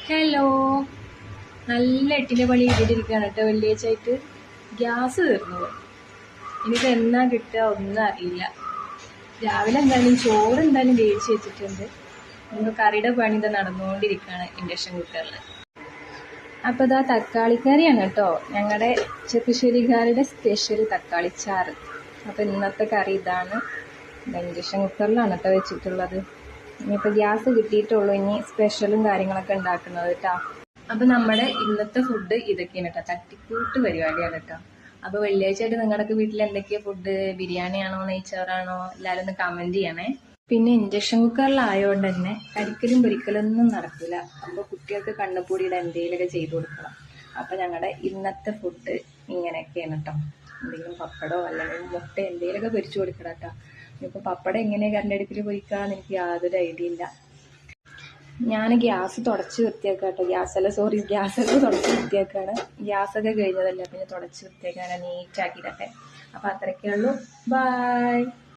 Hello, നല്ല എട്ടിലെ പണി ചെയ്തിട്ടിരിക്കുകയാണ് കേട്ടോ. വെള്ളിയാഴ്ചയായിട്ട് ഗ്യാസ് തീർന്നത്. ഇനിയിപ്പോൾ എന്നാ കിട്ടുക ഒന്നും അറിയില്ല. രാവിലെ എന്തായാലും ചോറ് എന്തായാലും വേവിച്ച് വെച്ചിട്ടുണ്ട്. നമുക്ക് കറിയുടെ പണി ഇത് നടന്നുകൊണ്ടിരിക്കുകയാണ് ഇൻഡക്ഷൻ കുക്കറിൽ. അപ്പോൾ ഇതാ തക്കാളിക്കറിയാണ് കേട്ടോ, ഞങ്ങളുടെ ചെറുശ്ശേരിക്കാരുടെ സ്പെഷ്യൽ തക്കാളിച്ചാറ്. അപ്പോൾ ഇന്നത്തെ കറി ഇതാണ്. ഇൻഡക്ഷൻ കുക്കറിലാണ് കേട്ടോ വെച്ചിട്ടുള്ളത്. ഇനിയിപ്പോൾ ഗ്യാസ് കിട്ടിയിട്ടുള്ളൂ, ഇനി സ്പെഷ്യലും കാര്യങ്ങളൊക്കെ ഉണ്ടാക്കുന്നത് കേട്ടോ. അപ്പോൾ നമ്മുടെ ഇന്നത്തെ ഫുഡ് ഇതൊക്കെയാണ് കേട്ടോ. തട്ടിക്കൂട്ട് പരിപാടിയാണ് കേട്ടോ. അപ്പോൾ വെള്ളിയാഴ്ചയായിട്ട് നിങ്ങളുടെ വീട്ടിൽ എന്തൊക്കെയാണ് ഫുഡ്? ബിരിയാണിയാണോ, നെയ്ച്ചോറാണോ? എല്ലാവരും ഒന്ന് കമൻറ്റ് ചെയ്യണേ. പിന്നെ ഇൻഡക്ഷൻ കുക്കറിലായതുകൊണ്ട് തന്നെ കരിക്കലും പൊരിക്കലൊന്നും നടക്കില്ല. അപ്പോൾ കുട്ടികൾക്ക് കണ്ണുപൊടിയുടെ എന്തെങ്കിലുമൊക്കെ ചെയ്ത് കൊടുക്കണം. അപ്പോൾ ഞങ്ങളുടെ ഇന്നത്തെ ഫുഡ് ഇങ്ങനെയൊക്കെയാണ് കേട്ടോ. എന്തെങ്കിലും പപ്പടമോ അല്ലെങ്കിൽ മുട്ട എന്തെങ്കിലുമൊക്കെ പൊരിച്ചു കൊടുക്കണം കേട്ടോ. ഇപ്പം പപ്പടം എങ്ങനെ കരണ്ടടുപ്പിൽ പൊരിക്കാമെന്ന് എനിക്ക് യാതൊരു ഐഡിയ ഇല്ല. ഞാൻ ഗ്യാസ് തുടച്ച് വൃത്തിയാക്കാം കേട്ടോ. ഗ്യാസൊക്കെ തുടച്ച് വൃത്തിയാക്കുകയാണ്. ഗ്യാസൊക്കെ കഴിഞ്ഞതല്ല, പിന്നെ തുടച്ച് വൃത്തിയാക്കാനാണ് നീറ്റാക്കിയിട്ടൊക്കെ. അപ്പോൾ അത്രയൊക്കെ ഉള്ളൂ. ബൈ.